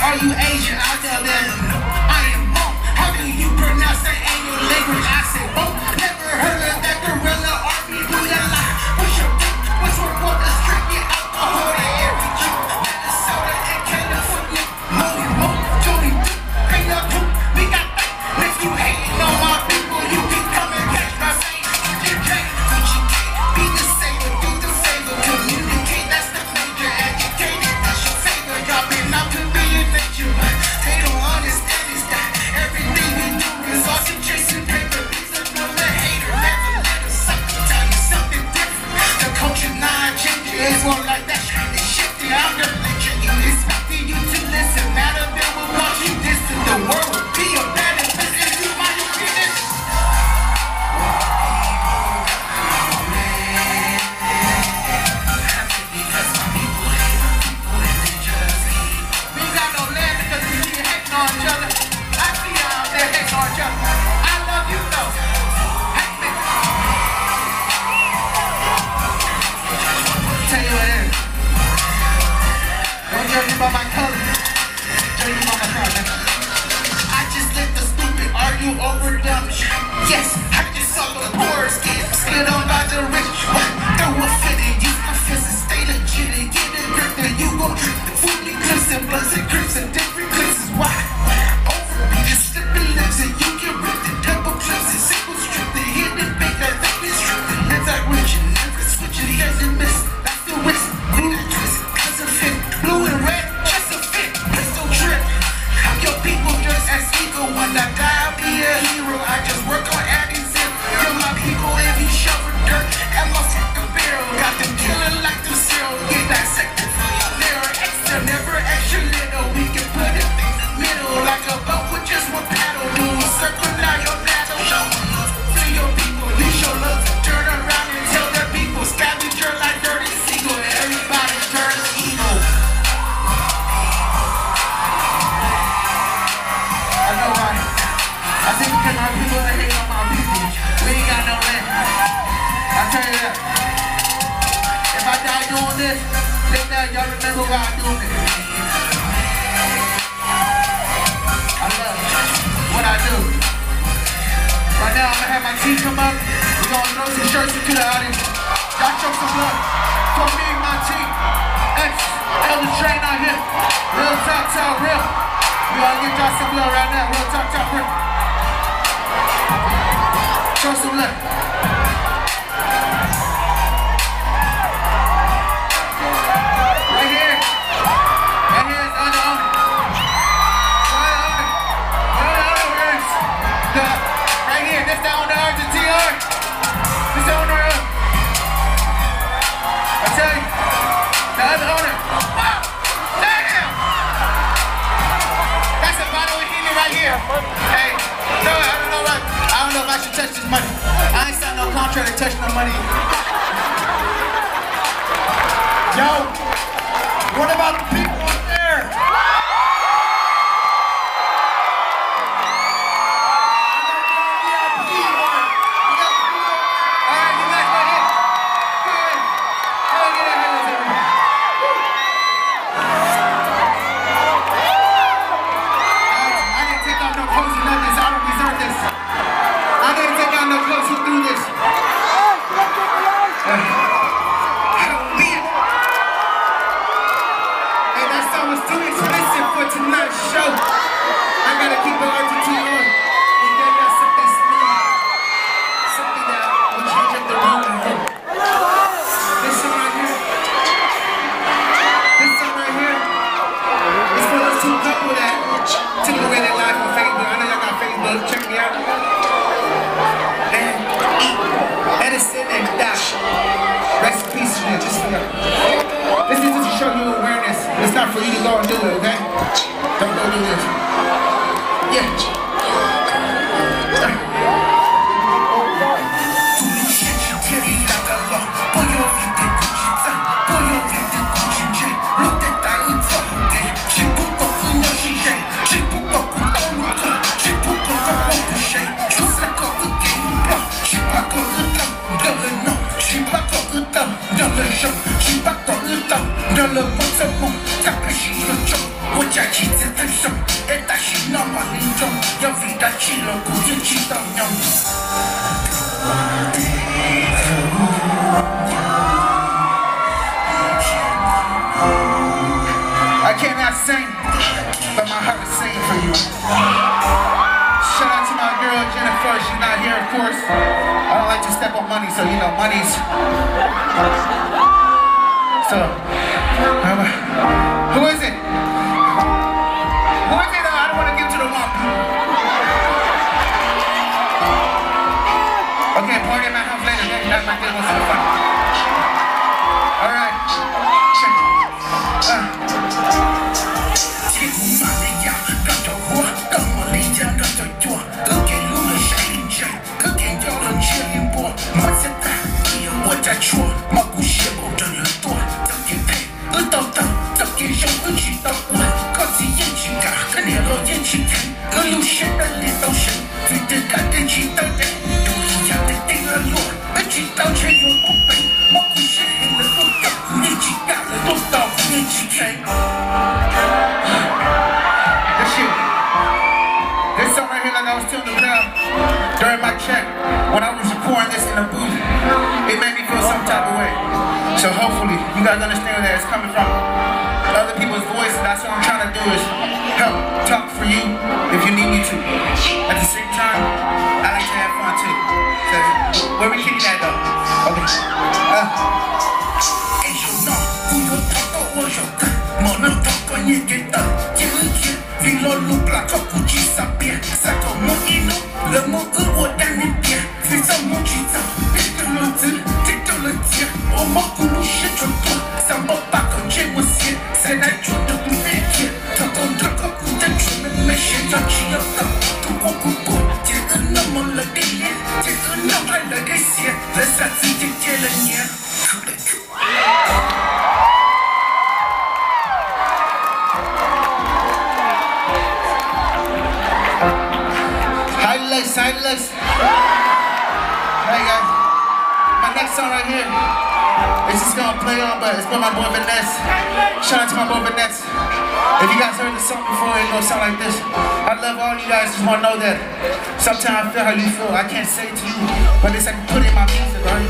Are you Asian? I'll tell them I am Monk. How do you pronounce that in your language? I say Monk. Never heard of that gorilla army. Do that lie? What's your book? What's your book? Let's drink it alcohol to every Jew. Minnesota and California. Moly Monk, Johnny Duke, bring up who? We got that. If you hating on my people, you can come and catch my fame. You can't, be the savior, do the favor. Communicate, that's the major. Educated, that's your favor. Dropping out to be a nature, but they don't understand is that everything we do is also chasing paper. He's another hater, never let a sucker tell you something different. The culture not changing, it's more like that. It's shifting, I'm the lecture. Expecting you to listen, matter than we'll watch you distant. The world will be a better place if you might be this. About my color, tell you about my color. I just let the stupid argue over dumb shit. Yes, I just saw the poor skid on by the rich. Throw a fit and use my fists and stay legit and get a grip. Then you gon' trip the fully clips and bloods and crips and different clips is why. Over me, just slipping lips and you get ripped and double clips and single strip. The hidden bait that they been stripping. Live that rich and never switch it, he doesn't miss. That's the risk, blue and twist, cause of fit, blue and red. When I die, I'll be a hero. I just work on adding zip. Kill my people if you shovel dirt at my fucking barrel. Got them killing like them zero. Get dissected for your mirror. Extra, never extra little. We can put it in the middle like a boat with just one paddle. Do a circle now, your paddle. Show love to your people. You show love. Turn around and tell their people. Scavenger like dirty seagull. Everybody turns evil. I think because my people are hating on my people, we ain't got no land. I tell you that. If I die doing this, live that, y'all remember why I'm doing it. I love what I do. Right now, I'm gonna have my team come up. We're gonna throw some shirts into the audience. Y'all show some blood for me and my team. Elder Train out here. Real top, real. We gonna get y'all some blood right now. Real top, real. Show some love. Right here. not trying to touch no money. Yo, what about the people up there? Tonight's show, I gotta keep the RTT on. And then got something smooth, something that will change up the room. This song right here, is for those two couple that took away their life on Facebook. I know y'all got Facebook, check me out. And Edison and Dash, rest in peace, man, just for y'all. This is just to show you awareness. It's not for you to go and do it, okay? Don't go do this. Yeah. I cannot sing, but my heart is singing for you. Shout out to my girl Jennifer, she's not here of course. I don't like to step on money, so you know, money's... So, who is it? Who is it? I don't want to give to the wrong people. Okay, party at my house later. That might get most of the fun. Alright. This song right here, like I was telling the crowd during my check, when I was recording this in the booth, it made me feel some type of way. So hopefully you guys understand that it's coming from other people's voice. That's what I'm trying to do, is help talk for you if you need me to. At the same time, I like to have fun too. So, where we kicking at though? Okay. Le mot que我当年点，非上梦去找，别的轮子，这个轮子，我们咕噜是传统，上报把口见我写，再来做的不内贴，他懂这个古代纯的没写上去要到，通过古堡，这个那么了的脸，这个那么了的血，这啥子就接了年，哭了哭。Sideless. Hey guys, my next song right here, it's just gonna play on, but it's by my boy Vanessa. Shout out to my boy Vanessa. If you guys heard the song before, it's gonna sound like this. I love all you guys, just wanna know that sometimes I feel how you feel. I can't say it to you, but it's like put it in my music, right?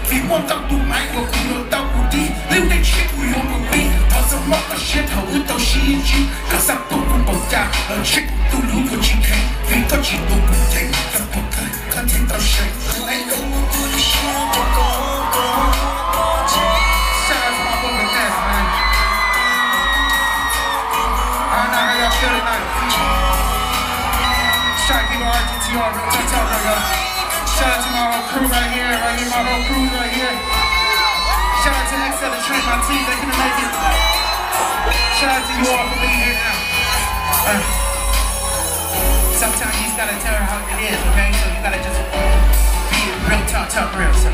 Vì muốn tao đủ máy của cùng được tao đủ đi lưu đến chết của chi cả sắp tu cũng bầu cha ở chiếc tu lú của chị khen vì có chị tu cũng thấy sắp một thời có thể tao sẽ lấy đâu shout out to my boy Vanessa, man. I don't know how y'all feel tonight. Just trying to keep it RTTR, real talk right y'all. Shout out to my whole crew right here, my whole crew right here. Shout out to XL and Trent, my team, they couldn't make it. Shout out to you all for being here now. Sometimes you just gotta tell her how it is, okay? So you gotta just be real talk real. So,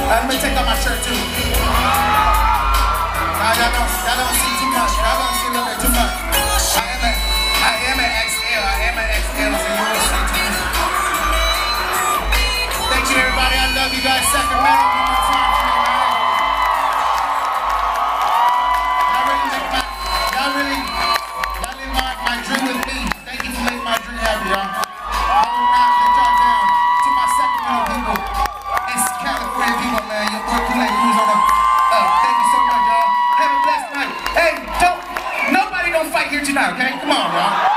let me take off my shirt too. Y'all don't see too much. Y'all don't see a little bit too much. I am an XL, so you will see too much. Thank you, everybody. I love you guys. Sacramento, one more time for me, man. Y'all really live my dream with me. Thank you for making my dream happen, y'all. I will not let y'all down. To my Sacramento people. It's California people, man. Your boy Kool-Aid Cruz on the thank you so much, y'all. Have a blessed night. Hey, nobody don't fight here tonight, okay? Come on, y'all.